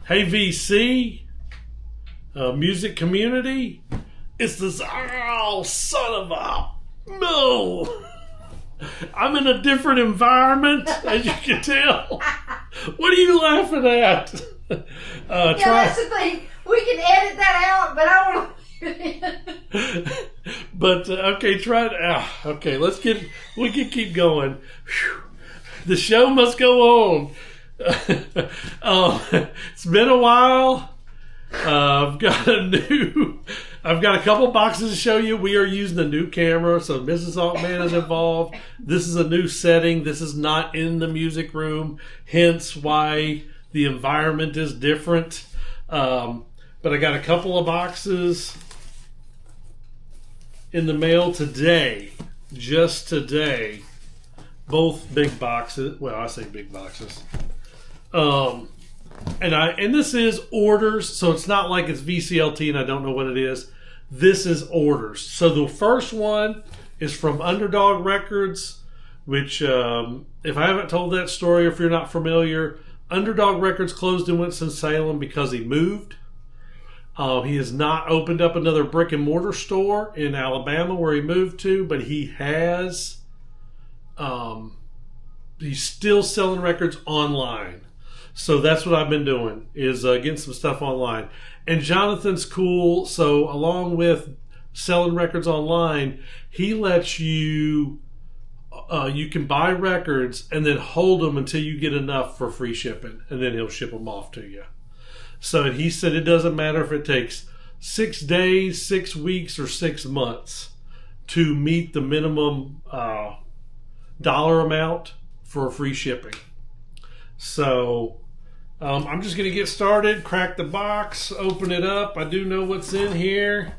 Hey VC, music community, it's this, oh, son of a, no. I'm in a different environment, as you can tell. What are you laughing at? That's the thing. We can edit that out, but I want to. But okay, try it. Okay, we can keep going. Whew. The show must go on. It's been a while. I've got a couple boxes to show you. We are using a new camera, so Mrs. Altman is involved. This is a new setting. This is not in the music room, hence why the environment is different. But I got a couple of boxes in the mail today, just today. Both big boxes. Well, I say big boxes. And this is orders, so it's not like it's VCLT and I don't know what it is. This is orders. So the first one is from Underdog Records, which if I haven't told that story, if you're not familiar, Underdog Records closed in Winston-Salem because he moved. He has not opened up another brick and mortar store in Alabama where he moved to, but he has. He's still selling records online. So that's what I've been doing, is getting some stuff online. And Jonathan's cool. So along with selling records online, he lets you, you can buy records and then hold them until you get enough for free shipping. And then he'll ship them off to you. So he said it doesn't matter if it takes 6 days, 6 weeks, or 6 months to meet the minimum dollar amount for free shipping. So I'm just going to get started, crack the box, open it up. I do know what's in here.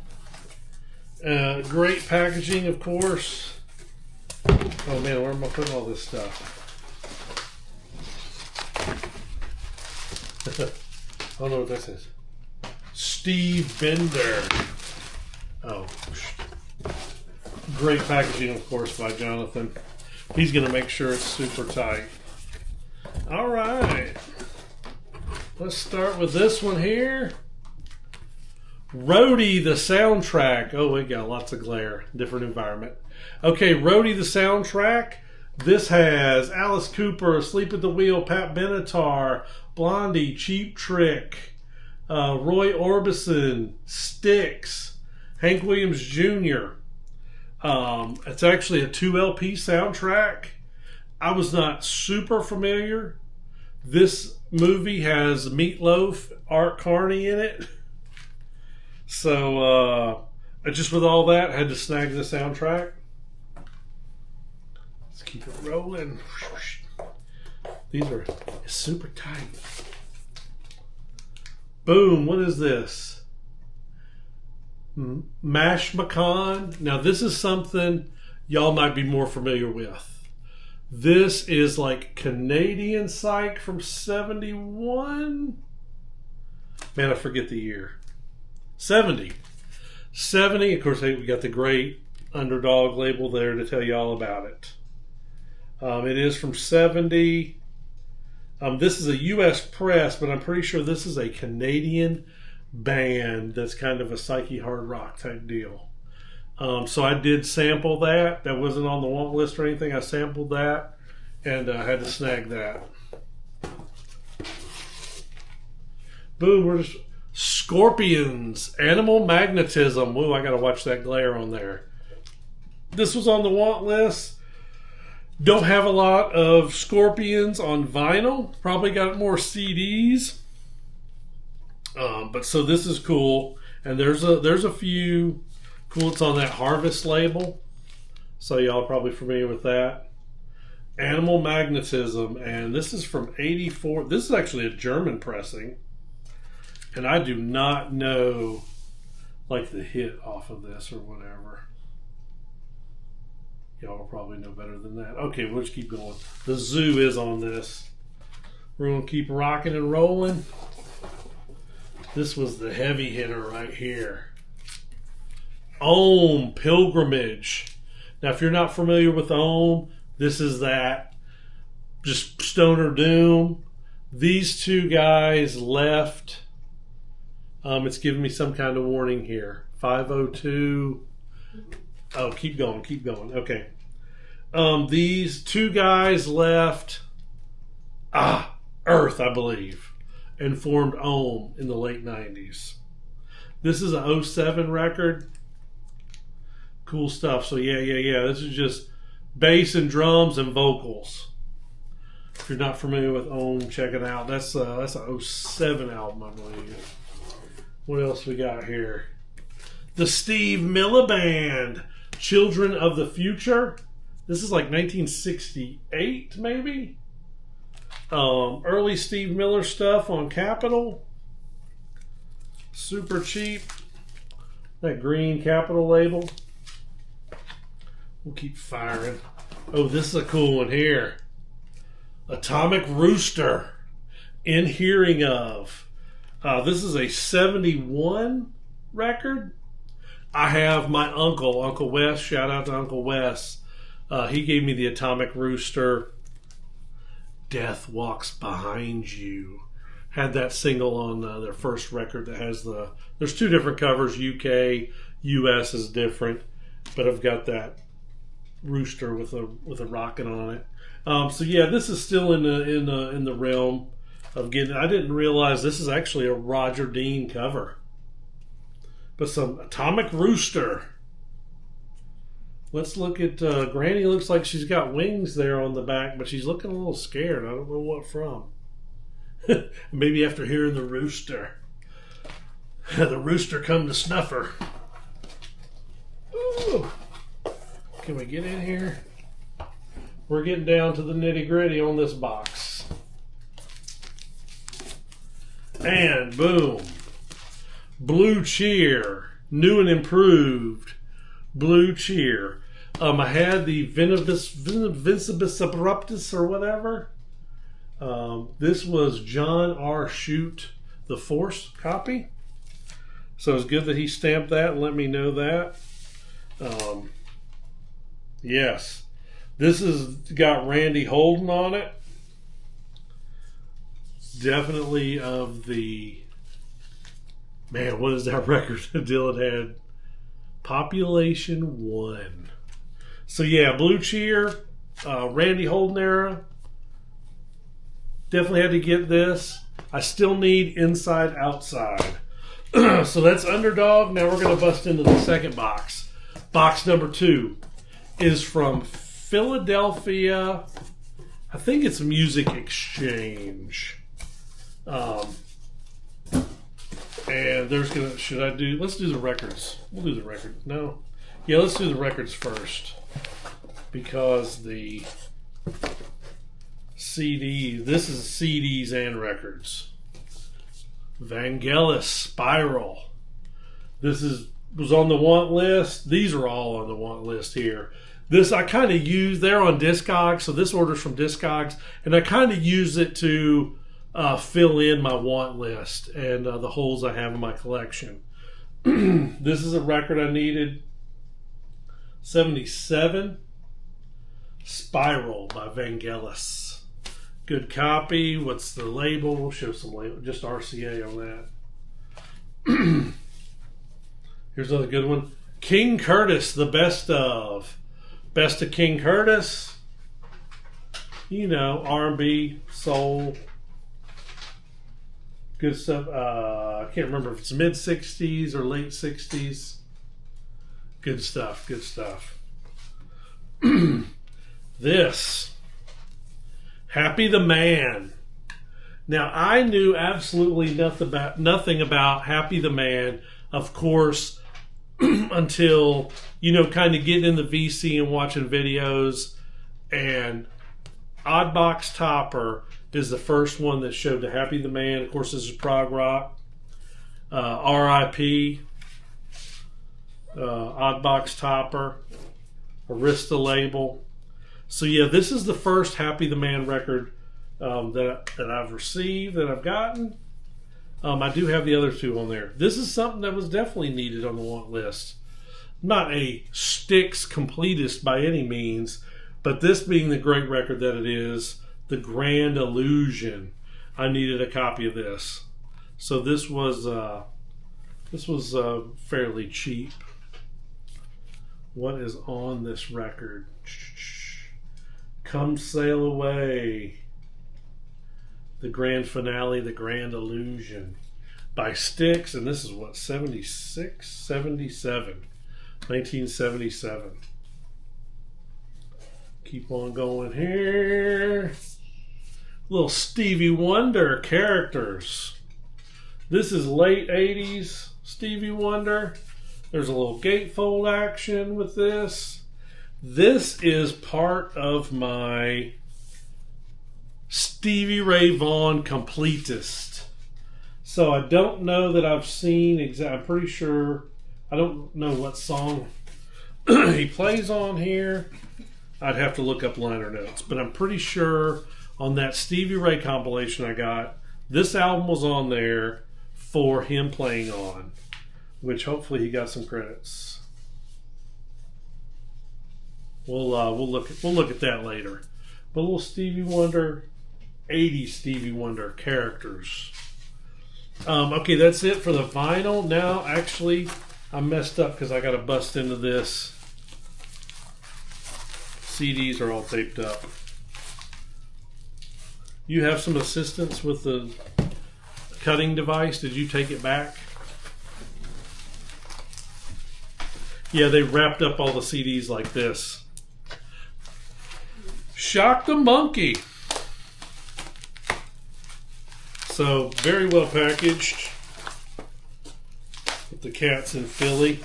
Great packaging, of course. Oh man, where am I putting all this stuff? I don't know what this is. Steve Bender. Oh, great packaging, of course, by Jonathan. He's going to make sure it's super tight. All right. Let's start with this one here. Roadie, the soundtrack. Oh, we got lots of glare. Different environment. Okay, Roadie, the soundtrack. This has Alice Cooper, Asleep at the Wheel, Pat Benatar, Blondie, Cheap Trick, Roy Orbison, Styx, Hank Williams Jr. It's actually a 2 LP soundtrack. I was not super familiar. This movie has Meatloaf, Art Carney in it. So, just with all that, I had to snag the soundtrack. Let's keep it rolling. These are super tight. Boom, what is this? Mash Macan. Now, this is something y'all might be more familiar with. This is like Canadian Psych from 71. Man, I forget the year. 70. 70. Of course, hey, we got the great Underdog label there to tell you all about it. It is from 70. This is a U.S. press, but I'm pretty sure this is a Canadian band that's kind of a psyche hard rock type deal. So I did sample that. That wasn't on the want list or anything. I sampled that and I had to snag that. Boom, we're just Scorpions, Animal Magnetism. Woo, I got to watch that glare on there. This was on the want list. Don't have a lot of Scorpions on vinyl. Probably got more CDs. But so this is cool. And there's a few cool. It's on that Harvest label. So y'all are probably familiar with that. Animal Magnetism. And this is from 84. This is actually a German pressing. And I do not know like the hit off of this or whatever. Y'all will probably know better than that. Okay, we'll just keep going. The Zoo is on this. We're going to keep rocking and rolling. This was the heavy hitter right here. Ohm Pilgrimage. Now, if you're not familiar with Ohm, this is that just stoner doom. These two guys left. It's giving me some kind of warning here. 502. Oh, keep going. Okay. These two guys left Earth, I believe, and formed Ohm in the late 90s. This is a 07 record. Cool stuff. So yeah. This is just bass and drums and vocals. If you're not familiar with Ohm, check it out. That's a 07 album, I believe. What else we got here? The Steve Miller Band, Children of the Future. This is like 1968, maybe. Early Steve Miller stuff on Capitol. Super cheap. That green Capitol label. We'll keep firing. Oh, this is a cool one here. Atomic Rooster. In Hearing Of. This is a 71 record. I have my Uncle Wes. Shout out to Uncle Wes. He gave me the Atomic Rooster. Death Walks Behind You. Had that single on their first record that has there's two different covers. UK, US is different, but I've got that rooster with a rocket on it. So yeah, this is still in the realm of getting. I didn't realize this is actually a Roger Dean cover, but some Atomic Rooster. Let's look at Granny. Looks like she's got wings there on the back, but she's looking a little scared. I don't know what from. Maybe after hearing the rooster. The rooster come to snuff her. Ooh. Can we get in here? We're getting down to the nitty gritty on this box. And boom. Blue Cheer. New and improved. Blue Cheer. I had the Vincibus abruptus or whatever. This was John R. Shute, the Force copy. So it's good that he stamped that and let me know that. Yes. This has got Randy Holden on it. Definitely of the... Man, what is that record that Dylan had? Population 1. So yeah, Blue Cheer, Randy Holden era. Definitely had to get this. I still need Inside Outside. So that's Underdog. Now we're going to bust into the second box. Box number 2 is from Philadelphia. I think it's Music Exchange. And there's gonna. Should I do? Let's do the records. We'll do the record. No. Yeah, let's do the records first. Because the CD, this is CDs and records. Vangelis Spiral. This was on the want list. These are all on the want list here. This I kind of use. They're on Discogs, so this order's from Discogs, and I kind of use it to fill in my want list and the holes I have in my collection. This is a record I needed. 77. Spiral by Vangelis. Good copy. What's the label? We'll show some label. Just RCA on that. Here's another good one. King Curtis, the best of. Best of King Curtis. You know, R&B, soul. Good stuff. I can't remember if it's mid-60s or late 60s. Good stuff. Good stuff. This. Happy the Man. Now, I knew absolutely nothing about Happy the Man, of course, until, kind of getting in the VC and watching videos. And Oddbox Topper is the first one that showed the Happy the Man. Of course, this is prog rock. R.I.P. Oddbox Topper. Arista label. So yeah, this is the first Happy the Man record that I've received, that I've gotten. I do have the other two on there. This is something that was definitely needed on the want list. Not a Styx completist by any means, but this being the great record that it is, The Grand Illusion. I needed a copy of this. So this was fairly cheap. What is on this record? Come Sail Away. The grand finale, The Grand Illusion by Styx, and this is what, 76? 77. 1977. Keep on going here. Little Stevie Wonder characters. This is late 80s Stevie Wonder. There's a little gatefold action with this. This is part of my Stevie Ray Vaughan completist. So I don't know that I've seen I'm pretty sure, I don't know what song he plays on here. I'd have to look up liner notes, but I'm pretty sure on that Stevie Ray compilation I got, this album was on there for him playing on, which hopefully he got some credits. We'll look at that later. But a little Stevie Wonder, 80s Stevie Wonder characters. Okay, that's it for the vinyl. Now, actually, I messed up because I got to bust into this. CDs are all taped up. You have some assistance with the cutting device. Did you take it back? Yeah, they wrapped up all the CDs like this. Shock the Monkey. So, very well packaged. With the Cats in Philly.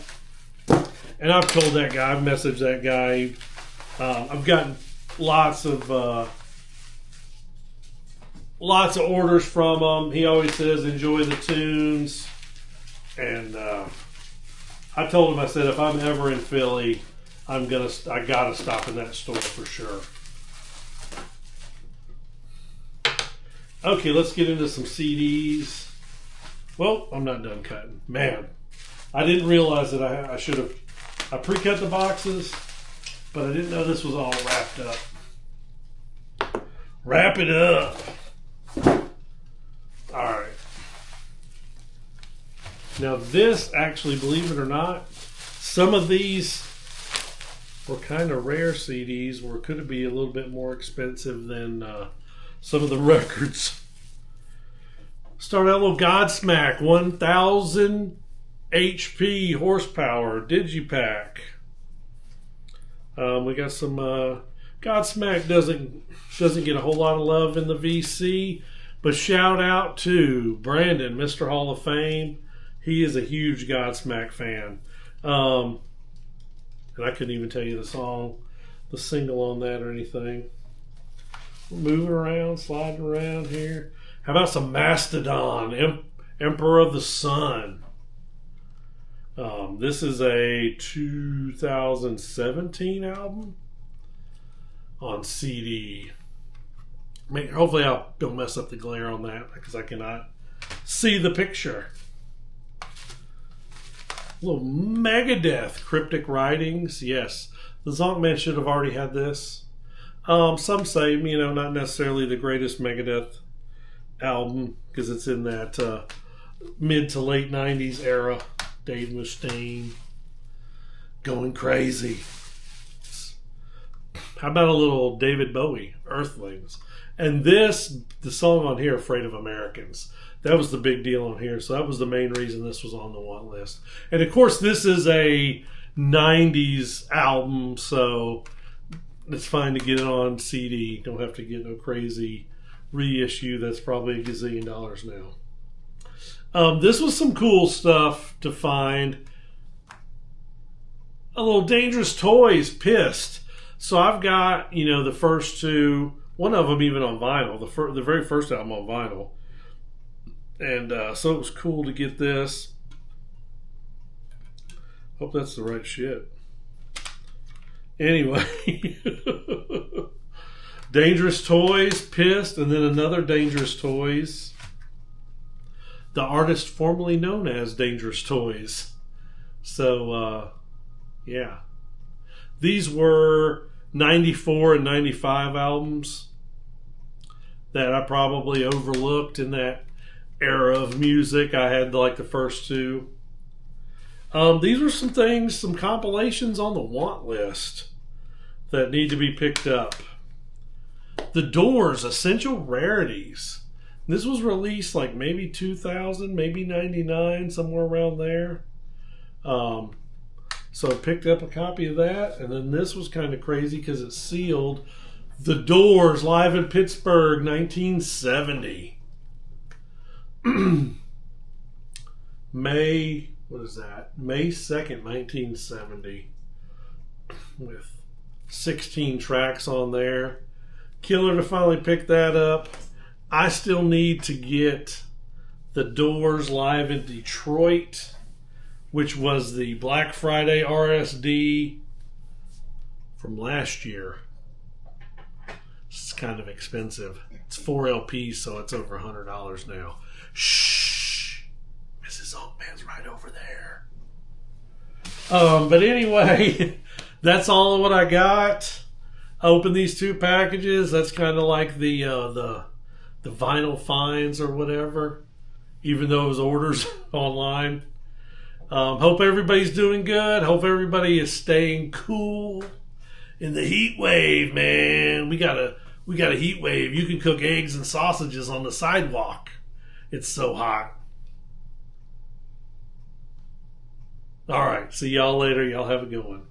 And I've told that guy, I've messaged that guy. I've gotten lots of orders from him. He always says, enjoy the tunes. And I told him, I said, if I'm ever in Philly, I gotta stop in that store for sure. Okay, let's get into some CDs. Well, I'm not done cutting. Man, I didn't realize that I should have. I pre-cut the boxes, but I didn't know this was all wrapped up. Wrap it up. All right. Now this, actually, believe it or not, some of these were kind of rare CDs, or could it be a little bit more expensive than some of the records. Start out a little Godsmack, 1000 HP horsepower Digipack. We got some Godsmack doesn't get a whole lot of love in the VC, but shout out to Brandon, Mr. Hall of Fame. He is a huge Godsmack fan. And I couldn't even tell you the single on that or anything. We're moving around, sliding around here. How about some Mastodon, Emperor of the Sun? This is a 2017 album on CD. Hopefully I don't mess up the glare on that because I cannot see the picture. A little Megadeth, Cryptic Writings. Yes, the Zonkman should have already had this. Some say, not necessarily the greatest Megadeth album because it's in that mid to late 90s era. Dave Mustaine going crazy. How about a little David Bowie, Earthlings? And the song on here, Afraid of Americans. That was the big deal on here. So that was the main reason this was on the want list. And of course, this is a 90s album, so it's fine to get it on CD. Don't have to get no crazy reissue that's probably $1 gazillion now. This was some cool stuff to find. A little Dangerous Toys, Pissed. So I've got, the first two, one of them even on vinyl, the very first album on vinyl. And so it was cool to get this. Hope that's the right shit. Anyway, Dangerous Toys, Pissed, and then another Dangerous Toys. The artist formerly known as Dangerous Toys. So, yeah. These were 94 and 95 albums. that I probably overlooked in that era of music. I had like the first two. These were some things, some compilations on the want list that need to be picked up. The Doors, Essential Rarities. This was released like maybe 2000, maybe 99, somewhere around there. So I picked up a copy of that. And then this was kind of crazy because it's sealed. The Doors, live in Pittsburgh, 1970. May 2nd, 1970. With 16 tracks on there. Killer to finally pick that up. I still need to get the Doors live in Detroit, which was the Black Friday RSD from last year. It's kind of expensive. It's 4 LPs, so it's over $100 now. Shh! Mrs. Oakman's right over there. But anyway, that's all of what I got. I opened these two packages. That's kind of like the vinyl finds or whatever, even though it was orders online. Hope everybody's doing good. Hope everybody is staying cool in the heat wave, man. We got a heat wave. You can cook eggs and sausages on the sidewalk. It's so hot. All right. See y'all later. Y'all have a good one.